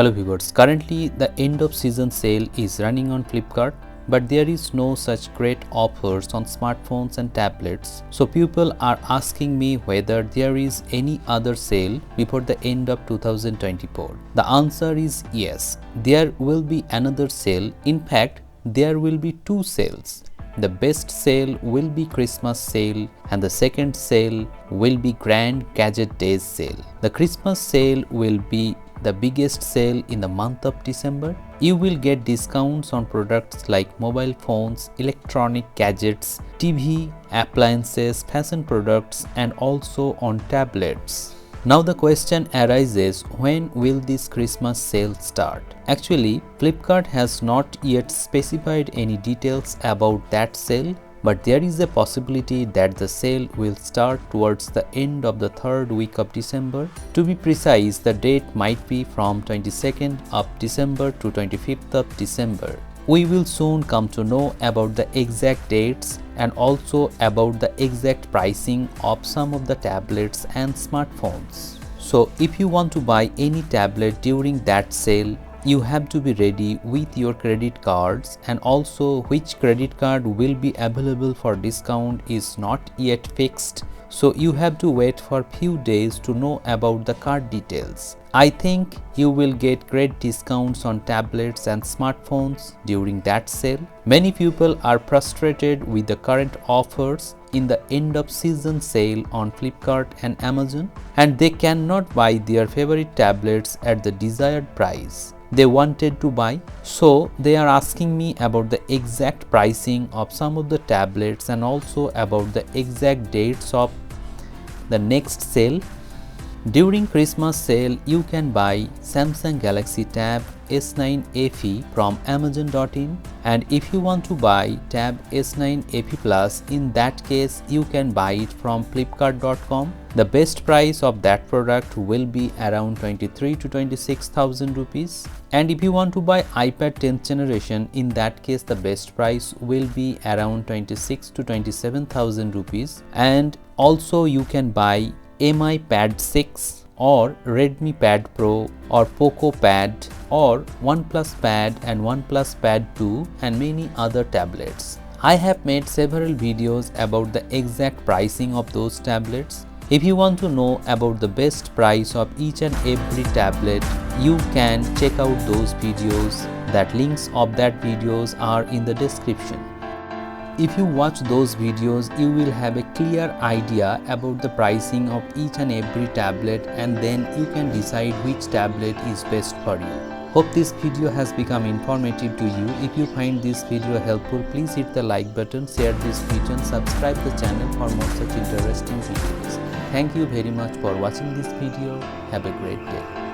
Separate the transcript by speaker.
Speaker 1: Hello viewers, currently the end of season sale is running on Flipkart, but there is no such great offers on smartphones and tablets. So people are asking me whether there is any other sale before the end of 2024. The answer is yes, there will be another sale. In fact, there will be two sales. The best sale will be Christmas sale and the second sale will be Grand Gadget Days sale. The Christmas sale will be the biggest sale in the month of December. You will get discounts on products like mobile phones, electronic gadgets, TV, appliances, fashion products and also on tablets. Now the question arises, when will this Christmas sale start? Actually, Flipkart has not yet specified any details about that sale, but there is a possibility that the sale will start towards the end of the third week of December. To be precise, the date might be from 22nd of December to 25th of December. We will soon come to know about the exact dates and also about the exact pricing of some of the tablets and smartphones. So if you want to buy any tablet during that sale, you have to be ready with your credit cards, and also which credit card will be available for discount is not yet fixed. So you have to wait for few days to know about the card details. I think you will get great discounts on tablets and smartphones during that sale. Many people are frustrated with the current offers in the end of season sale on Flipkart and Amazon, and they cannot buy their favorite tablets at the desired price they wanted to buy. So they are asking me about the exact pricing of some of the tablets and also about the exact dates of the next sale. During Christmas sale, you can buy Samsung Galaxy Tab S9 FE from Amazon.in, and if you want to buy Tab S9 FE Plus, in that case you can buy it from Flipkart.com. The best price of that product will be around 23 to 26,000 rupees. And if you want to buy iPad 10th generation, in that case the best price will be around 26 to 27,000 rupees. And also you can buy MI Pad 6 or Redmi Pad Pro or Poco Pad or Oneplus Pad and Oneplus Pad 2 and many other tablets. I have made several videos about the exact pricing of those tablets. If you want to know about the best price of each and every tablet, you can check out those videos. That links of that videos are in the description. If you watch those videos, you will have a clear idea about the pricing of each and every tablet, and then you can decide which tablet is best for you. Hope this video has become informative to you. If you find this video helpful, please hit the like button, share this video and subscribe the channel for more such interesting videos. Thank you very much for watching this video. Have a great day.